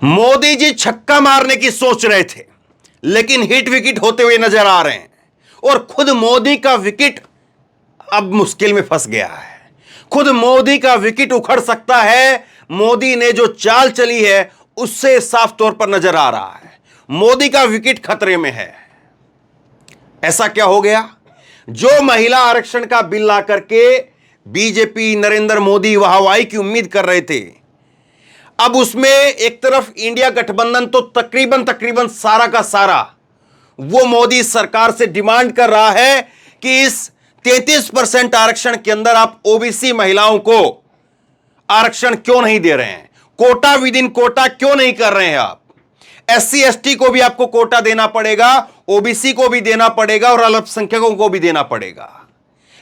मोदी जी छक्का मारने की सोच रहे थे, लेकिन हिट विकेट होते हुए नजर आ रहे हैं और खुद मोदी का विकेट अब मुश्किल में फंस गया है। खुद मोदी का विकेट उखड़ सकता है। मोदी ने जो चाल चली है उससे साफ तौर पर नजर आ रहा है मोदी का विकेट खतरे में है। ऐसा क्या हो गया? जो महिला आरक्षण का बिल ला करके बीजेपी नरेंद्र मोदी वाहवाही की उम्मीद कर रहे थे, अब उसमें एक तरफ इंडिया गठबंधन तो तकरीबन सारा का सारा वो मोदी सरकार से डिमांड कर रहा है कि इस 33% आरक्षण के अंदर आप ओबीसी महिलाओं को आरक्षण क्यों नहीं दे रहे हैं, कोटा विद इन कोटा क्यों नहीं कर रहे हैं आप। एससी एसटी को भी आपको कोटा देना पड़ेगा, ओबीसी को भी देना पड़ेगा और अल्पसंख्यकों को भी देना पड़ेगा।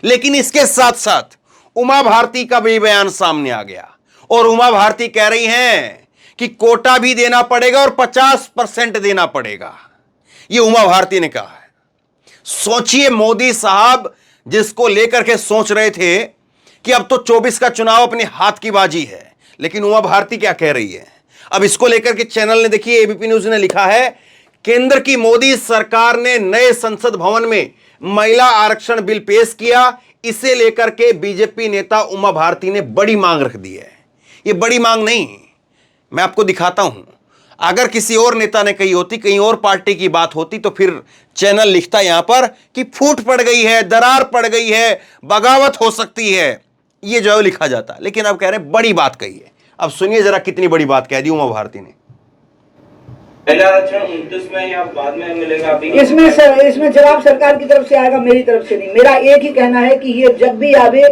लेकिन इसके साथ साथ उमा भारती का भी बयान सामने आ गया और उमा भारती कह रही हैं कि कोटा भी देना पड़ेगा और 50% देना पड़ेगा। यह उमा भारती ने कहा है। सोचिए, मोदी साहब जिसको लेकर के सोच रहे थे कि अब तो 24 का चुनाव अपने हाथ की बाजी है, लेकिन उमा भारती क्या कह रही है? अब इसको लेकर के चैनल ने, देखिए एबीपी न्यूज ने लिखा है, केंद्र की मोदी सरकार ने नए संसद भवन में महिला आरक्षण बिल पेश किया। इसे लेकर के बीजेपी नेता उमा भारती ने बड़ी मांग रख दी है। ये बड़ी मांग नहीं, मैं आपको दिखाता हूं। अगर किसी और नेता ने कही होती, कहीं और पार्टी की बात होती, तो फिर चैनल लिखता यहां पर कि फूट पड़ गई है, दरार पड़ गई है, बगावत हो सकती है, ये जो लिखा जाता। लेकिन अब कह रहे बड़ी बात कही है। अब सुनिए जरा कितनी बड़ी बात कह दी उमा भारती ने। आरक्षण 29 में या बाद में मिलेगा? अभी इसमें जवाब सरकार की तरफ से आएगा, मेरी तरफ से नहीं। मेरा एक ही कहना है कि ये जब भी आवे,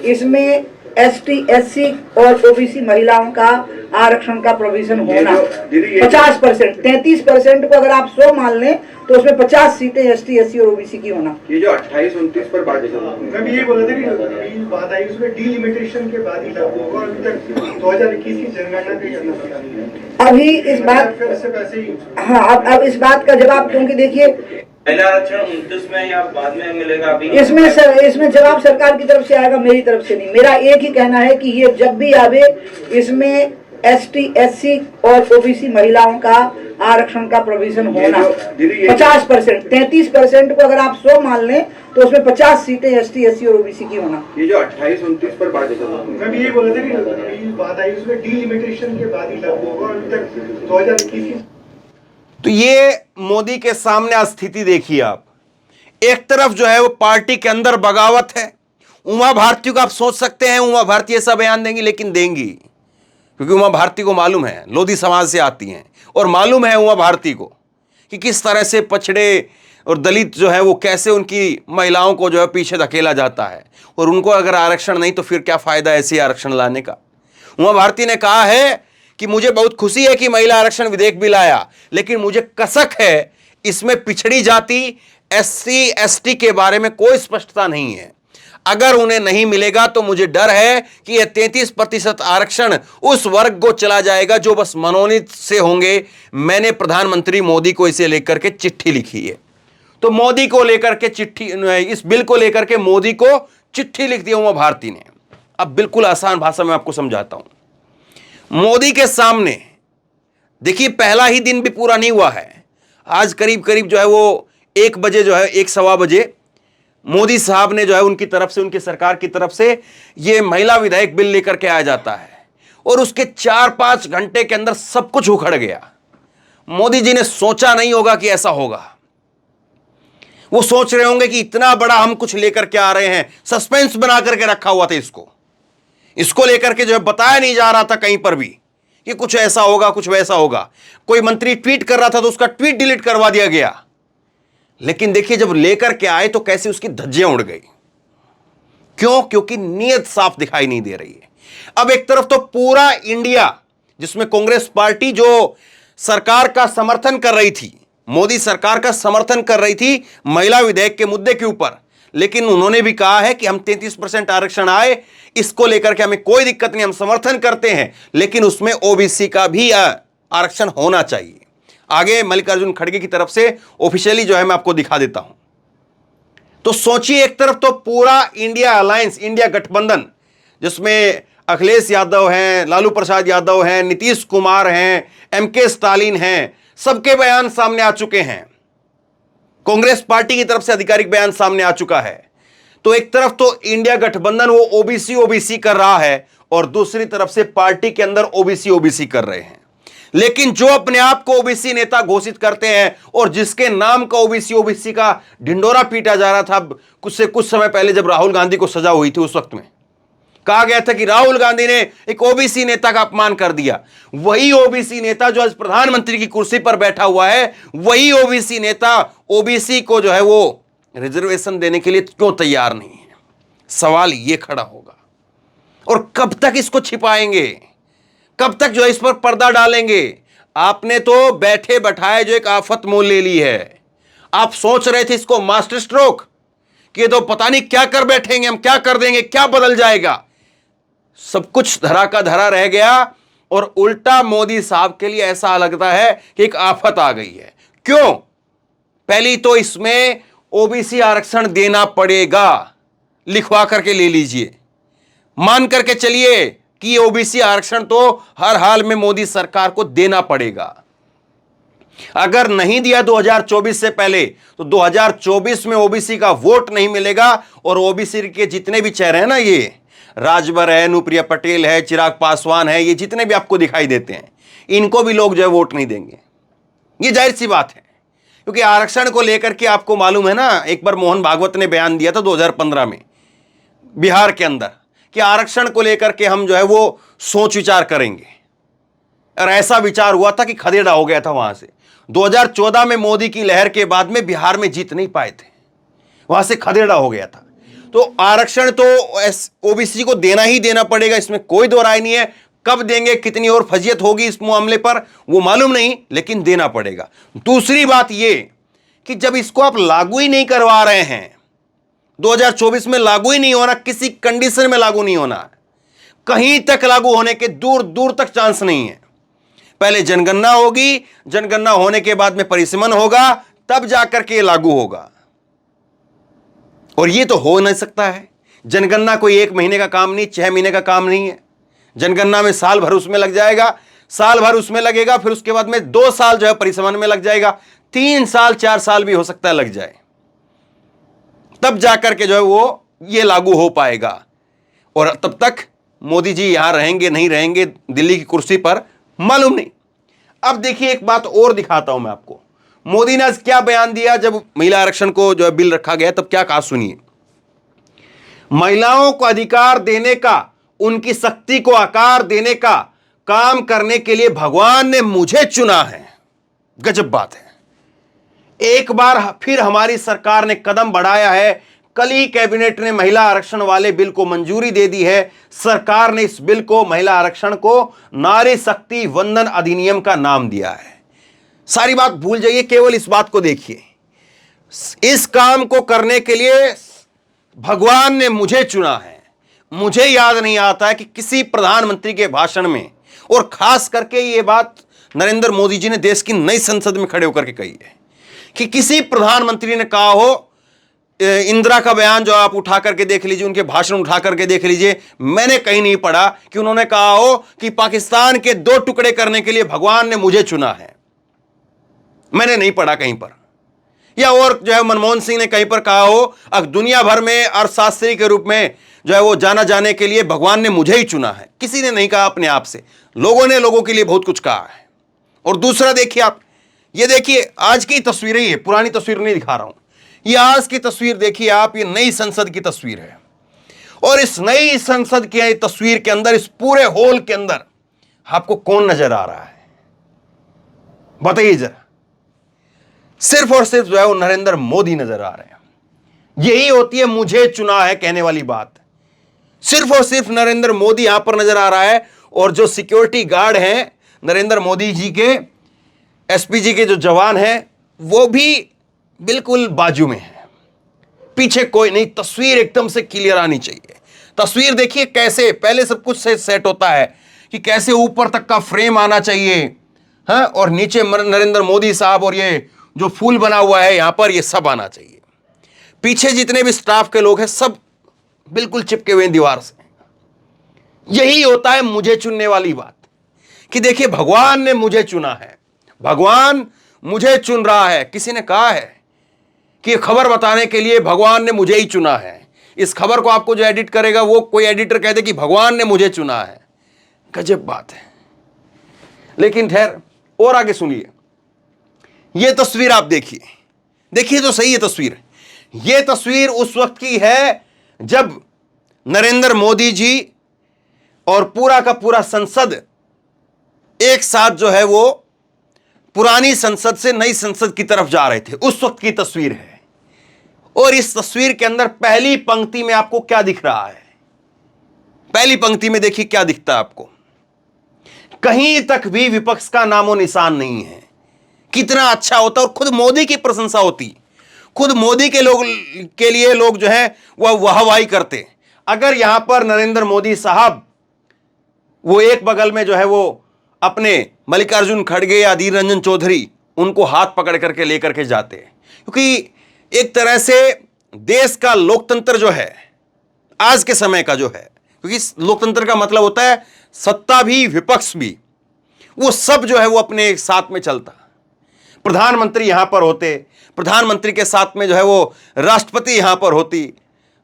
इसमें एसटी एससी और ओबीसी महिलाओं का आरक्षण का प्रोविजन होना। 50%, 33% को अगर आप 100 मान लें तो उसमें 50 सीटें एसटी एससी और ओबीसी की होना। ये जो 28-29 पर बात है, मैं भी ये बोला था कि बात आई उसमें डिलिमिटेशन के बाद ही लागू होगा। अभी तक 2021 की जनगणना के अंदर अभी इस बात, हाँ, अब इस बात का जवाब, क्योंकि देखिए आरक्षण 29 में या बाद में मिलेगा? अभी इसमें जवाब सरकार की तरफ से आएगा, मेरी तरफ से नहीं। मेरा एक ही कहना है कि ये जब भी आवे, इसमें एसटी एससी और ओबीसी महिलाओं का आरक्षण का प्रोविजन होना। 50%, 33% को अगर आप 100 मान लें तो उसमें 50 सीटें एसटी एससी और ओबीसी की होना। ये जो 28-29 पर बात है, मैं भी ये बोला था कि बात आई उसमें डिलिमिटेशन के बाद ही लागू होगा। अभी तक 2021 की। तो ये मोदी के सामने स्थिति देखिए आप। एक तरफ जो है वो पार्टी के अंदर बगावत है। उमा भारती को आप सोच सकते हैं उमा भारती ऐसा बयान देंगी, लेकिन देंगी क्योंकि उमा भारती को मालूम है, लोधी समाज से आती हैं और मालूम है उमा भारती को कि किस तरह से पछड़े और दलित जो है वो कैसे उनकी महिलाओं को जो है पीछे धकेला जाता है, और उनको अगर आरक्षण नहीं तो फिर क्या फायदा ऐसे आरक्षण लाने का। उमा भारती ने कहा है कि मुझे बहुत खुशी है कि महिला आरक्षण विधेयक भी लाया, लेकिन मुझे कसक है इसमें पिछड़ी जाति एससी एसटी के बारे में कोई स्पष्टता नहीं है। अगर उन्हें नहीं मिलेगा तो मुझे डर है कि यह 33% आरक्षण उस वर्ग को चला जाएगा जो बस मनोनीत से होंगे। मैंने प्रधानमंत्री मोदी को इसे लेकर के चिट्ठी लिखी है। तो मोदी को लेकर के चिट्ठी, इस बिल को लेकर के मोदी को चिट्ठी लिख दी उमा भारती ने। अब बिल्कुल आसान भाषा में आपको समझाता हूं। मोदी के सामने देखिए, पहला ही दिन भी पूरा नहीं हुआ है। आज करीब करीब जो है वो 1 बजे जो है 1-1:15 बजे मोदी साहब ने जो है उनकी तरफ से, उनकी सरकार की तरफ से ये महिला विधेयक बिल लेकर के आया जाता है और उसके 4-5 घंटे के अंदर सब कुछ उखड़ गया। मोदी जी ने सोचा नहीं होगा कि ऐसा होगा। वो सोच रहे होंगे कि इतना बड़ा हम कुछ लेकर के आ रहे हैं, सस्पेंस बना करके रखा हुआ था। इसको लेकर के जो है बताया नहीं जा रहा था कहीं पर भी कि कुछ ऐसा होगा, कुछ वैसा होगा। कोई मंत्री ट्वीट कर रहा था तो उसका ट्वीट डिलीट करवा दिया गया। लेकिन देखिए, जब लेकर के आए तो कैसे उसकी धज्जियां उड़ गई। क्यों? क्योंकि नीयत साफ दिखाई नहीं दे रही है। अब एक तरफ तो पूरा इंडिया, जिसमें कांग्रेस पार्टी जो सरकार का समर्थन कर रही थी, मोदी सरकार का समर्थन कर रही थी महिला विधेयक के मुद्दे के ऊपर, लेकिन उन्होंने भी कहा है कि हम 33% आरक्षण आए, इसको लेकर के हमें कोई दिक्कत नहीं, हम समर्थन करते हैं, लेकिन उसमें ओबीसी का भी आरक्षण होना चाहिए। आगे मल्लिकार्जुन खड़गे की तरफ से ऑफिशियली जो है मैं आपको दिखा देता हूं। तो सोचिए, एक तरफ तो पूरा इंडिया अलायंस, इंडिया गठबंधन, जिसमें अखिलेश यादव हैं, लालू प्रसाद यादव हैं, नीतीश कुमार हैं, एमके स्टालिन हैं, सबके बयान सामने आ चुके हैं। कांग्रेस पार्टी की तरफ से आधिकारिक बयान सामने आ चुका है। तो एक तरफ तो इंडिया गठबंधन वो ओबीसी कर रहा है और दूसरी तरफ से पार्टी के अंदर ओबीसी कर रहे हैं। लेकिन जो अपने आप को ओबीसी नेता घोषित करते हैं और जिसके नाम का ओबीसी का ढिंडोरा पीटा जा रहा था कुछ समय पहले, जब राहुल गांधी को सजा हुई थी, उस वक्त में कहा गया था कि राहुल गांधी ने एक ओबीसी नेता का अपमान कर दिया। वही ओबीसी नेता जो आज प्रधानमंत्री की कुर्सी पर बैठा हुआ है, वही ओबीसी नेता ओबीसी को जो है वो रिजर्वेशन देने के लिए क्यों तैयार नहीं है? सवाल यह खड़ा होगा। और कब तक इसको छिपाएंगे? कब तक जो इस पर पर्दा डालेंगे? आपने तो बैठे बैठाए जो एक आफत मोल ले ली है। आप सोच रहे थे इसको मास्टर स्ट्रोक कि ये तो पता नहीं क्या कर बैठेंगे, हम क्या कर देंगे, क्या बदल जाएगा। सब कुछ धरा का धरा रह गया और उल्टा मोदी साहब के लिए ऐसा लगता है कि एक आफत आ गई है। क्यों? पहली तो इसमें ओबीसी आरक्षण देना पड़ेगा, लिखवा करके ले लीजिए, मान करके चलिए कि ये ओबीसी आरक्षण तो हर हाल में मोदी सरकार को देना पड़ेगा। अगर नहीं दिया 2024 से पहले तो 2024 में ओबीसी का वोट नहीं मिलेगा और ओबीसी के जितने भी चेहरे हैं ना, ये राजभर है, अनुप्रिया पटेल है, चिराग पासवान है, ये जितने भी आपको दिखाई देते हैं, इनको भी लोग जो है वोट नहीं देंगे। ये जाहिर सी बात है, क्योंकि आरक्षण को लेकर के आपको मालूम है ना, एक बार मोहन भागवत ने बयान दिया था 2015 में बिहार के अंदर कि आरक्षण को लेकर के हम जो है वो सोच विचार करेंगे, और ऐसा विचार हुआ था कि खदेड़ा हो गया था वहां से। 2014 में मोदी की लहर के बाद में बिहार में जीत नहीं पाए थे, वहां से खदेड़ा हो गया था। तो आरक्षण तो ओबीसी को देना ही देना पड़ेगा, इसमें कोई दो राय नहीं है। कब देंगे, कितनी और फजीयत होगी इस मामले पर वो मालूम नहीं, लेकिन देना पड़ेगा। दूसरी बात यह कि जब इसको आप लागू ही नहीं करवा रहे हैं, 2024 में लागू ही नहीं होना, किसी कंडीशन में लागू नहीं होना, कहीं तक लागू होने के दूर दूर तक चांस नहीं है। पहले जनगणना होगी, जनगणना होने के बाद में परिसीमन होगा, तब जाकर के लागू होगा। और ये तो हो नहीं सकता है। जनगणना कोई 1 महीने का काम नहीं, 6 महीने का काम नहीं है। जनगणना में साल भर उसमें लग जाएगा, साल भर उसमें लगेगा, फिर उसके बाद में 2 साल जो है परिसीमन में लग जाएगा, 3 साल 4 साल भी हो सकता है लग जाए, तब जाकर के जो है वो ये लागू हो पाएगा। और तब तक मोदी जी यहां रहेंगे नहीं रहेंगे दिल्ली की कुर्सी पर, मालूम नहीं। अब देखिए एक बात और दिखाता हूं मैं आपको, मोदी ने आज क्या बयान दिया जब महिला आरक्षण को जो है बिल रखा गया, तब क्या कहा सुनिए। महिलाओं को अधिकार देने का, उनकी शक्ति को आकार देने का काम करने के लिए भगवान ने मुझे चुना है। गजब बात है। एक बार फिर हमारी सरकार ने कदम बढ़ाया है। कल ही कैबिनेट ने महिला आरक्षण वाले बिल को मंजूरी दे दी है। सरकार ने इस बिल को, महिला आरक्षण को, नारी शक्ति वंदन अधिनियम का नाम दिया है। सारी बात भूल जाइए, केवल इस बात को देखिए। इस काम को करने के लिए भगवान ने मुझे चुना है। मुझे याद नहीं आता है कि किसी प्रधानमंत्री के भाषण में, और खास करके ये बात नरेंद्र मोदी जी ने देश की नई संसद में खड़े होकर के कही है, कि किसी प्रधानमंत्री ने कहा हो, इंदिरा का बयान जो आप उठा करके देख लीजिए, उनके भाषण उठा करके देख लीजिए, मैंने कहीं नहीं पढ़ा कि उन्होंने कहा हो कि पाकिस्तान के 2 टुकड़े करने के लिए भगवान ने मुझे चुना है। मैंने नहीं पढ़ा कहीं पर। या और जो है मनमोहन सिंह ने कहीं पर कहा हो, अब दुनिया भर में अर्थशास्त्री के रूप में जो है वो जाना जाने के लिए भगवान ने मुझे ही चुना है। किसी ने नहीं कहा अपने आप से, लोगों ने लोगों के लिए बहुत कुछ कहा है। और दूसरा देखिए आप, ये देखिए आज की तस्वीरें, ये पुरानी तस्वीर नहीं दिखा रहा हूं, ये आज की तस्वीर देखिए आप, ये नई संसद की तस्वीर है। और इस नई संसद की तस्वीर के अंदर, इस पूरे हॉल के अंदर आपको कौन नजर आ रहा है? बताइए जरा। सिर्फ और सिर्फ जो है वो नरेंद्र मोदी नजर आ रहे हैं। यही होती है मुझे चुना है कहने वाली बात। सिर्फ और सिर्फ नरेंद्र मोदी यहां पर नजर आ रहा है। और जो सिक्योरिटी गार्ड हैं नरेंद्र मोदी जी के, एसपीजी के जो जवान हैं, वो भी बिल्कुल बाजू में है, पीछे कोई नहीं। तस्वीर एकदम से क्लियर आनी चाहिए। तस्वीर देखिए कैसे पहले सब कुछ सेट होता है कि कैसे ऊपर तक का फ्रेम आना चाहिए, हाँ, और नीचे नरेंद्र मोदी साहब और ये जो फूल बना हुआ है यहां पर, ये सब आना चाहिए। पीछे जितने भी स्टाफ के लोग हैं सब बिल्कुल चिपके हुए दीवार से। यही होता है मुझे चुनने वाली बात, कि देखिए भगवान ने मुझे चुना है, भगवान मुझे चुन रहा है। किसी ने कहा है कि खबर बताने के लिए भगवान ने मुझे ही चुना है। इस खबर को आपको जो एडिट करेगा वो कोई एडिटर कह दे कि भगवान ने मुझे चुना है, गजब बात है। लेकिन खैर, और आगे सुनिए, यह तस्वीर आप देखिए, देखिए तो सही है तस्वीर। यह तस्वीर उस वक्त की है जब नरेंद्र मोदी जी और पूरा का पूरा संसद एक साथ जो है वो पुरानी संसद से नई संसद की तरफ जा रहे थे, उस वक्त की तस्वीर है। और इस तस्वीर के अंदर पहली पंक्ति में आपको क्या दिख रहा है? पहली पंक्ति में देखिए क्या दिखता है आपको, कहीं तक भी विपक्ष का नामो निशान नहीं है। कितना अच्छा होता, और खुद मोदी की प्रशंसा होती, खुद मोदी के लोग के लिए लोग जो है वह वाहवाही करते। अगर यहां पर नरेंद्र मोदी साहब वो एक बगल में जो है वो अपने मल्लिकार्जुन खड़गे या अधीर रंजन चौधरी उनको हाथ पकड़ करके लेकर के जाते, क्योंकि एक तरह से देश का लोकतंत्र जो है आज के समय का जो है, क्योंकि लोकतंत्र का मतलब होता है सत्ता भी विपक्ष भी, वो सब जो है वो अपने एक साथ में चलता। प्रधानमंत्री यहां पर होते, प्रधानमंत्री के साथ में जो है वो राष्ट्रपति यहां पर होती,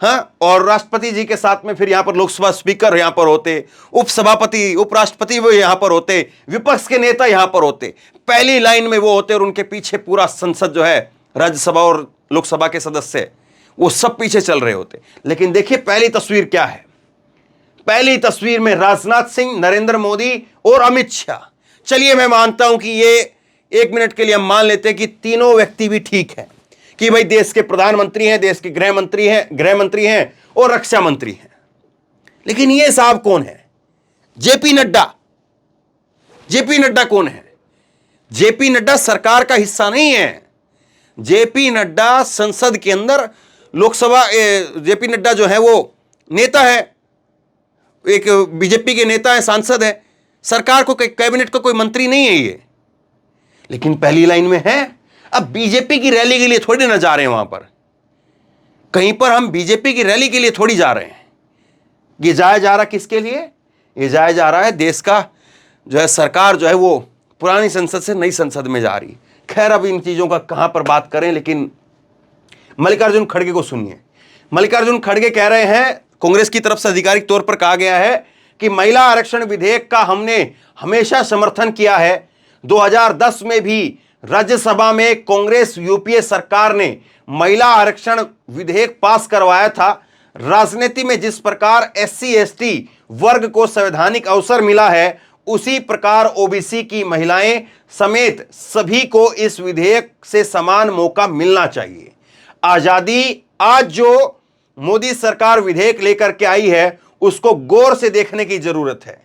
हाँ, और राष्ट्रपति जी के साथ में फिर यहां पर लोकसभा स्पीकर यहां पर होते, उपसभापति उपराष्ट्रपति वो यहां पर होते, विपक्ष के नेता यहां पर होते, पहली लाइन में वो होते, और उनके पीछे पूरा संसद जो है, राज्यसभा और लोकसभा के सदस्य, वो सब पीछे चल रहे होते। लेकिन देखिए पहली तस्वीर क्या है, पहली तस्वीर में राजनाथ सिंह, नरेंद्र मोदी और अमित शाह। चलिए मैं मानता हूं कि ये एक मिनट के लिए हम मान लेते हैं कि तीनों व्यक्ति भी ठीक है, कि भाई देश के प्रधानमंत्री हैं, देश के गृह मंत्री हैं और रक्षा मंत्री हैं। लेकिन ये साहब कौन है? जेपी नड्डा। जेपी नड्डा कौन है? जेपी नड्डा सरकार का हिस्सा नहीं है। जेपी नड्डा संसद के अंदर लोकसभा, जेपी नड्डा जो है वो नेता है, एक बीजेपी के नेता है, सांसद है, सरकार को कैबिनेट का कोई मंत्री नहीं है ये। लेकिन पहली लाइन में है। अब बीजेपी की रैली के लिए थोड़ी ना जा रहे हैं वहां पर, कहीं पर हम बीजेपी की रैली के लिए थोड़ी जा रहे हैं। ये जाया जा रहा किसके लिए? ये जाया जा रहा है देश का जो है सरकार जो है वो पुरानी संसद से नई संसद में जा रही। खैर अब इन चीजों का कहां पर बात करें, लेकिन मल्लिकार्जुन खड़गे को सुनिए। मल्लिकार्जुन खड़गे कह रहे हैं, कांग्रेस की तरफ से आधिकारिक तौर पर कहा गया है कि महिला आरक्षण विधेयक का हमने हमेशा समर्थन किया है। 2010 में भी राज्यसभा में कांग्रेस यूपीए सरकार ने महिला आरक्षण विधेयक पास करवाया था। राजनीति में जिस प्रकार एससी एसटी वर्ग को संवैधानिक अवसर मिला है, उसी प्रकार ओबीसी की महिलाएं समेत सभी को इस विधेयक से समान मौका मिलना चाहिए। आजादी आज जो मोदी सरकार विधेयक लेकर के आई है उसको गौर से देखने की जरूरत है।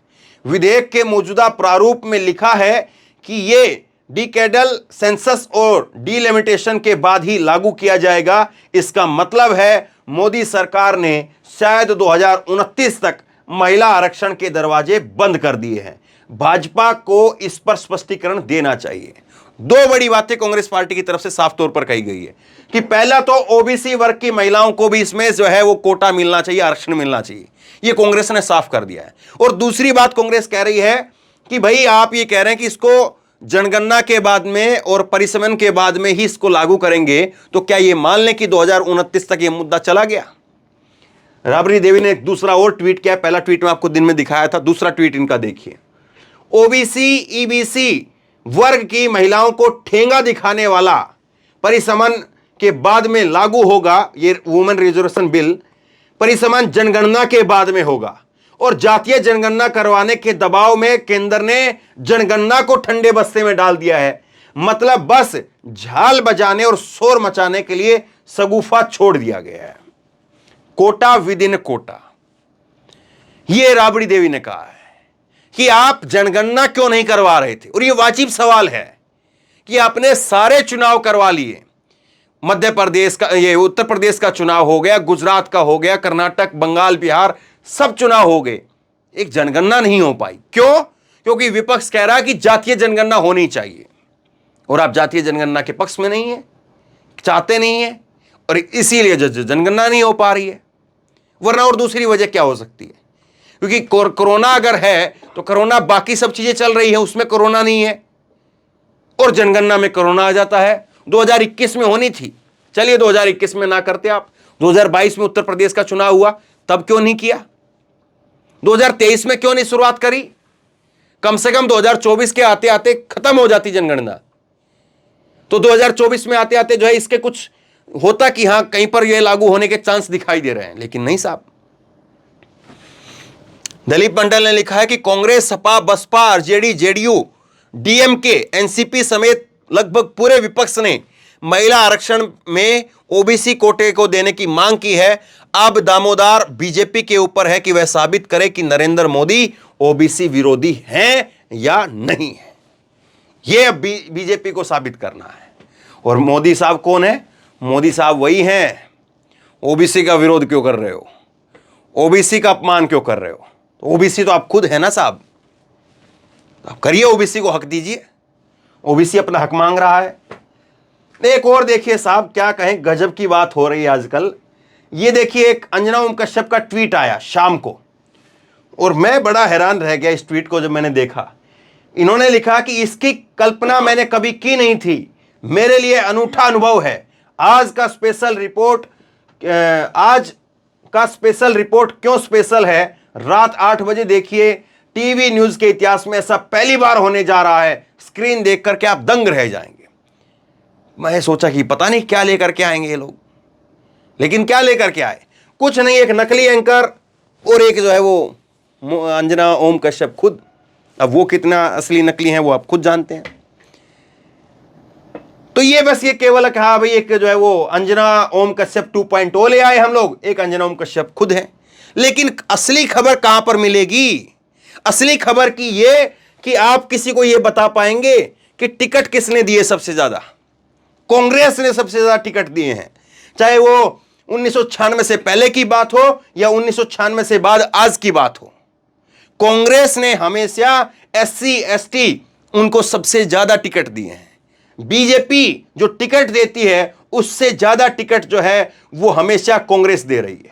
विधेयक के मौजूदा प्रारूप में लिखा है कि ये डिकेडल सेंसस और डिलिमिटेशन के बाद ही लागू किया जाएगा। इसका मतलब है मोदी सरकार ने शायद 2029 तक महिला आरक्षण के दरवाजे बंद कर दिए हैं। भाजपा को इस पर स्पष्टीकरण देना चाहिए। दो बड़ी बातें कांग्रेस पार्टी की तरफ से साफ तौर पर कही गई है कि पहला तो ओबीसी वर्ग की महिलाओं को भी इसमें जो है वो कोटा मिलना चाहिए, आरक्षण मिलना चाहिए, ये कांग्रेस ने साफ कर दिया है। और दूसरी बात कांग्रेस कह रही है कि भाई आप ये कह रहे हैं कि इसको जनगणना के बाद में और परिसमन के बाद में ही इसको लागू करेंगे, तो क्या ये मान लें कि 2029 तक ये मुद्दा चला गया? राबड़ी देवी ने एक दूसरा और ट्वीट किया। पहला ट्वीट में आपको दिन में दिखाया था, दूसरा ट्वीट इनका देखिए। ओबीसी ईबीसी वर्ग की महिलाओं को ठेंगा दिखाने वाला परिसमन के बाद में लागू होगा। ये वुमेन रिजर्वेशन बिल परिसमन जनगणना के बाद में होगा, और जातीय जनगणना करवाने के दबाव में केंद्र ने जनगणना को ठंडे बस्ते में डाल दिया है। मतलब बस झाल बजाने और शोर मचाने के लिए सगुफा छोड़ दिया गया है। कोटा विद इन कोटा, यह राबड़ी देवी ने कहा है कि आप जनगणना क्यों नहीं करवा रहे थे। और यह वाजिब सवाल है कि आपने सारे चुनाव करवा लिए, मध्य प्रदेश का, ये उत्तर प्रदेश का चुनाव हो गया, गुजरात का हो गया, कर्नाटक, बंगाल, बिहार, सब चुनाव हो गए, एक जनगणना नहीं हो पाई। क्यों? क्योंकि विपक्ष कह रहा है कि जातीय जनगणना होनी चाहिए, और आप जातीय जनगणना के पक्ष में नहीं है, चाहते नहीं है, और इसीलिए जनगणना नहीं हो पा रही है। वरना और दूसरी वजह क्या हो सकती है? क्योंकि कोरोना अगर है तो कोरोना बाकी सब चीजें चल रही है, उसमें कोरोना नहीं है, और जनगणना में कोरोना आ जाता है। 2021 में होनी थी, चलिए 2021 में ना करते आप, 2022 में उत्तर प्रदेश का चुनाव हुआ, तब क्यों नहीं किया? 2023 में क्यों नहीं शुरुआत करी? कम से कम 2024 के आते आते खत्म हो जाती जनगणना, तो 2024 में आते आते जो है इसके कुछ होता कि हां कहीं पर यह लागू होने के चांस दिखाई दे रहे हैं, लेकिन नहीं साहब। दलीप मंडल ने लिखा है कि Congress, Sapa, Basapa, RJD, JDU, DMK, NCP समेत लगभग पूरे विपक्ष ने महिला आरक्षण में ओबीसी कोटे को देने की मांग की है। अब दामोदार बीजेपी के ऊपर है कि वह साबित करे कि नरेंद्र मोदी ओबीसी विरोधी हैं या नहीं है। यह बीजेपी को साबित करना है। और मोदी साहब कौन है? मोदी साहब वही हैं। ओबीसी का विरोध क्यों कर रहे हो? ओबीसी का अपमान क्यों कर रहे हो? ओबीसी तो आप खुद है ना साहब, आप करिए, ओबीसी को हक दीजिए। ओबीसी अपना हक मांग रहा है। एक और देखिए साहब, क्या कहें, गजब की बात हो रही है आजकल। ये देखिए, एक अंजना ओम कश्यप का ट्वीट आया शाम को, और मैं बड़ा हैरान रह गया इस ट्वीट को जब मैंने देखा। इन्होंने लिखा कि इसकी कल्पना मैंने कभी की नहीं थी, मेरे लिए अनूठा अनुभव है। आज का स्पेशल रिपोर्ट क्यों स्पेशल है? रात 8 बजे देखिए, टीवी न्यूज के इतिहास में ऐसा पहली बार होने जा रहा है। स्क्रीन देख करके आप दंग रह जाएंगे। मैं सोचा कि पता नहीं क्या लेकर के आएंगे ये लोग, लेकिन क्या लेकर के आए? कुछ नहीं, एक नकली एंकर और एक जो है वो अंजना ओम कश्यप खुद। अब वो कितना असली नकली हैं वो आप खुद जानते हैं। तो ये बस ये केवल कहा भाई, एक जो है वो अंजना ओम कश्यप 2.0 ले आए हम लोग, एक अंजना ओम कश्यप खुद है। लेकिन असली खबर कहां पर मिलेगी? असली खबर की ये कि आप किसी को ये बता पाएंगे कि टिकट किसने दिए? सबसे ज्यादा कांग्रेस ने सबसे ज्यादा टिकट दिए हैं, चाहे वो 1996 से पहले की बात हो या 1996 से बाद आज की बात हो। कांग्रेस ने हमेशा एससी एसटी उनको सबसे ज्यादा टिकट दिए हैं। बीजेपी जो टिकट देती है उससे ज्यादा टिकट जो है वो हमेशा कांग्रेस दे रही है।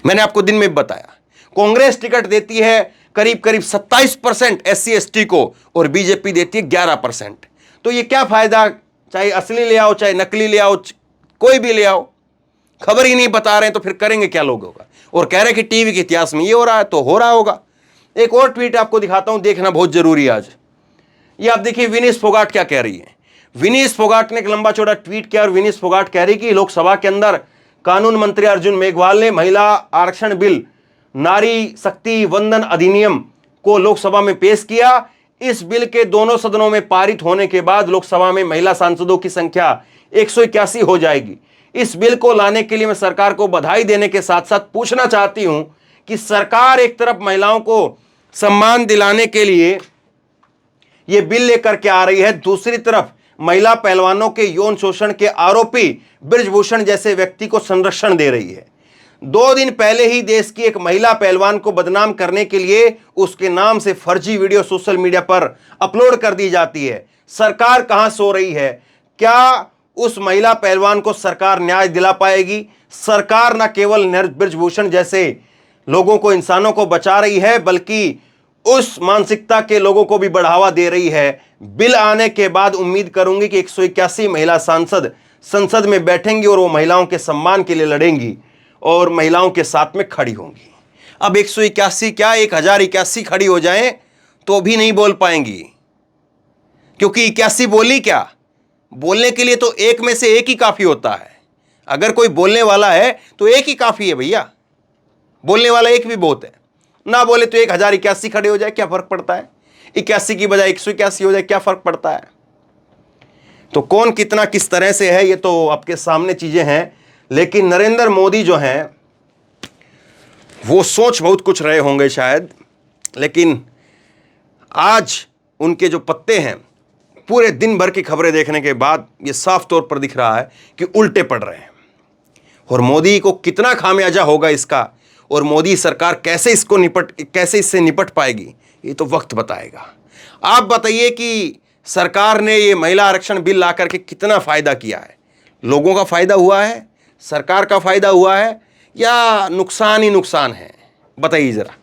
मैंने आपको दिन में बताया, कांग्रेस टिकट देती है करीब करीब 27% एससी एसटी को, और बीजेपी देती है 11%। तो ये क्या फायदा? चाहे असली ले आओ, चाहे नकली ले आओ, कोई भी ले आओ, खबर ही नहीं बता रहे हैं तो फिर करेंगे क्या लोगों का? और कह रहे कि टीवी के इतिहास में ये हो रहा है तो हो रहा होगा। एक और ट्वीट आपको दिखाता हूं, देखना बहुत जरूरी है आज। ये आप देखिए, विनीश फोगाट क्या कह रही है। विनीश फोगाट ने एक लंबा चौड़ा ट्वीट किया, और विनीश फोगाट कह रही कि लोकसभा के अंदर कानून मंत्री अर्जुन मेघवाल ने महिला आरक्षण बिल, नारी शक्ति वंदन अधिनियम को लोकसभा में पेश किया। इस बिल के दोनों सदनों में पारित होने के बाद लोकसभा में महिला सांसदों की संख्या 181 हो जाएगी। इस बिल को लाने के लिए मैं सरकार को बधाई देने के साथ साथ पूछना चाहती हूं कि सरकार एक तरफ महिलाओं को सम्मान दिलाने के लिए यह बिल लेकर के आ रही है, दूसरी तरफ महिला पहलवानों के यौन शोषण के आरोपी बृजभूषण जैसे व्यक्ति को संरक्षण दे रही है। 2 दिन पहले ही देश की एक महिला पहलवान को बदनाम करने के लिए उसके नाम से फर्जी वीडियो सोशल मीडिया पर अपलोड कर दी जाती है। सरकार कहां सो रही है? क्या उस महिला पहलवान को सरकार न्याय दिला पाएगी? सरकार न केवल बृजभूषण जैसे लोगों को, इंसानों को बचा रही है, बल्कि उस मानसिकता के लोगों को भी बढ़ावा दे रही है। बिल आने के बाद उम्मीद करूंगी कि 181 महिला सांसद संसद में बैठेंगी और वो महिलाओं के सम्मान के लिए लड़ेंगी और महिलाओं के साथ में खड़ी होंगी। अब 181 क्या 1081 खड़ी हो जाएं तो भी नहीं बोल पाएंगी, क्योंकि 81 बोली क्या? बोलने के लिए तो एक में से एक ही काफी होता है। अगर कोई बोलने वाला है तो एक ही काफी है भैया, बोलने वाला एक भी बहुत है। ना बोले तो 1081 खड़े हो जाए, क्या फर्क पड़ता है? 81 की बजाय 181 हो जाए, क्या फर्क पड़ता है? तो कौन कितना किस तरह से है ये तो आपके सामने चीजें हैं। लेकिन नरेंद्र मोदी जो हैं वो सोच बहुत कुछ रहे होंगे शायद, लेकिन आज उनके जो पत्ते हैं, पूरे दिन भर की खबरें देखने के बाद ये साफ तौर पर दिख रहा है कि उल्टे पड़ रहे हैं। और मोदी को कितना खामियाजा होगा इसका, और मोदी सरकार कैसे इससे निपट पाएगी, ये तो वक्त बताएगा। आप बताइए कि सरकार ने ये महिला आरक्षण बिल ला करके कितना फायदा किया है? लोगों का फायदा हुआ है, सरकार का फायदा हुआ है, या नुकसान ही नुकसान है? बताइए जरा,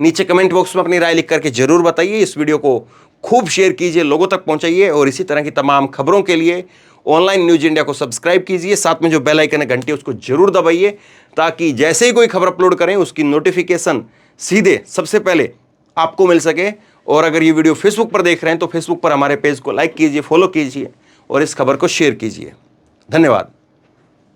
नीचे कमेंट बॉक्स में अपनी राय लिख करके जरूर बताइए। इस वीडियो को खूब शेयर कीजिए, लोगों तक पहुंचाइए और इसी तरह की तमाम खबरों के लिए ऑनलाइन न्यूज इंडिया को सब्सक्राइब कीजिए। साथ में जो बेल आइकन है घंटी उसको जरूर दबाइए, ताकि जैसे ही कोई खबर अपलोड करें उसकी नोटिफिकेशन सीधे सबसे पहले आपको मिल सके। और अगर ये वीडियो फेसबुक पर देख रहे हैं तो फेसबुक पर हमारे पेज को लाइक कीजिए, फॉलो कीजिए और इस खबर को शेयर कीजिए। धन्यवाद।